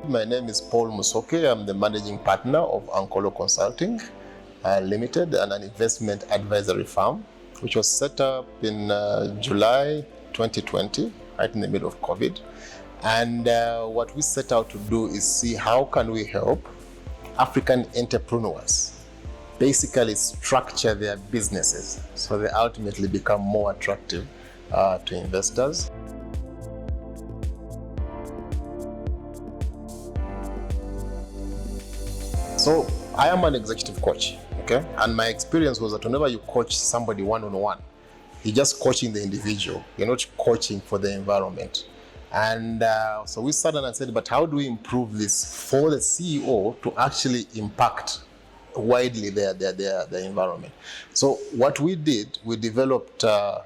My name is Paul Musoke. I'm the managing partner of Ankolo Consulting Limited, and an investment advisory firm, which was set up in July 2020, right in the middle of COVID. And what we set out to do is see how can we help African entrepreneurs basically structure their businesses so they ultimately become more attractive to investors. So I am an executive coach, okay? And my experience was that whenever you coach somebody one-on-one, you're just coaching the individual. You're not coaching for the environment. And so we sat down and said, but how do we improve this for the CEO to actually impact widely their environment? So what we did, we developed a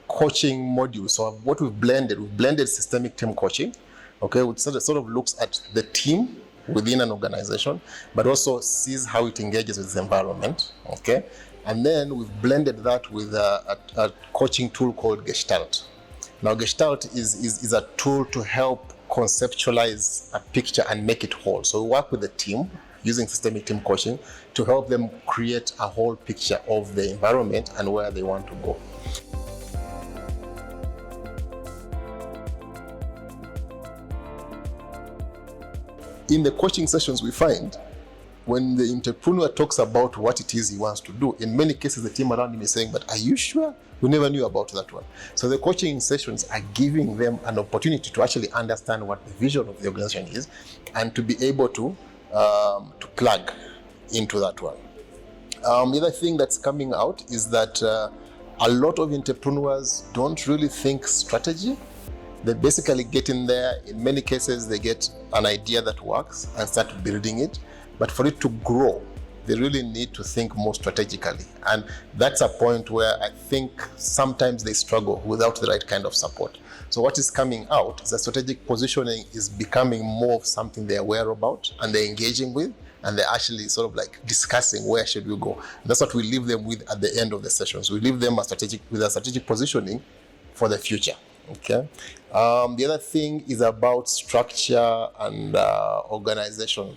coaching module. So what we've blended systemic team coaching, okay, which sort of looks at the team within an organization, but also sees how it engages with the environment, okay? And then we've blended that with a coaching tool called Gestalt. Now, Gestalt is a tool to help conceptualize a picture and make it whole. So we work with the team using systemic team coaching to help them create a whole picture of the environment and where they want to go. In the coaching sessions, we find when the entrepreneur talks about what it is he wants to do, in many cases the team around him is saying, but are you sure? We never knew about that one. So the coaching sessions are giving them an opportunity to actually understand what the vision of the organization is and to be able to plug into that one. The other thing that's coming out is that a lot of entrepreneurs don't really think strategy. They basically get in there. In many cases, they get an idea that works and start building it. But for it to grow, they really need to think more strategically. And that's a point where I think sometimes they struggle without the right kind of support. So what is coming out is that strategic positioning is becoming more of something they're aware about and they're engaging with, and they're actually sort of like discussing where should we go. And that's what we leave them with at the end of the sessions. We leave them with a strategic positioning for the future. Okay. The other thing is about structure and organization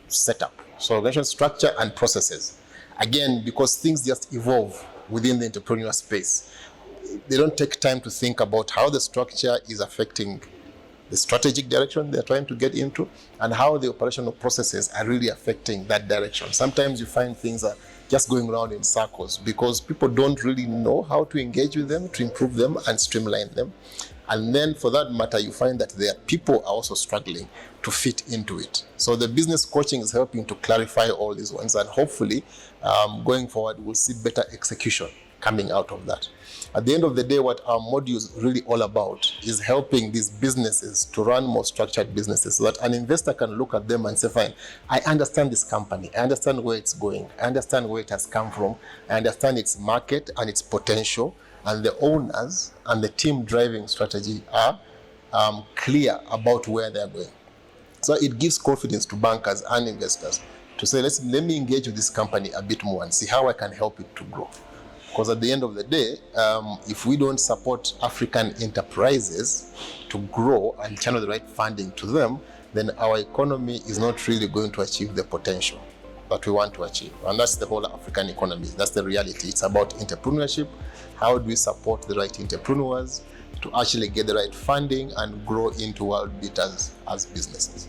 setup. So organization structure and processes. Again, because things just evolve within the entrepreneur space, they don't take time to think about how the structure is affecting the strategic direction they're trying to get into and how the operational processes are really affecting that direction. Sometimes you find things are just going around in circles because people don't really know how to engage with them, to improve them and streamline them. And then for that matter, you find that their people are also struggling to fit into it. So the business coaching is helping to clarify all these ones, and hopefully going forward, we'll see better execution coming out of that. At the end of the day, what our module is really all about is helping these businesses to run more structured businesses so that an investor can look at them and say, fine, I understand this company. I understand where it's going. I understand where it has come from. I understand its market and its potential. And the owners and the team driving strategy are clear about where they're going. So it gives confidence to bankers and investors to say, let me engage with this company a bit more and see how I can help it to grow. Because at the end of the day, if we don't support African enterprises to grow and channel the right funding to them, then our economy is not really going to achieve the potential that we want to achieve. And that's the whole African economy. That's the reality. It's about entrepreneurship. How do we support the right entrepreneurs to actually get the right funding and grow into world beaters as businesses?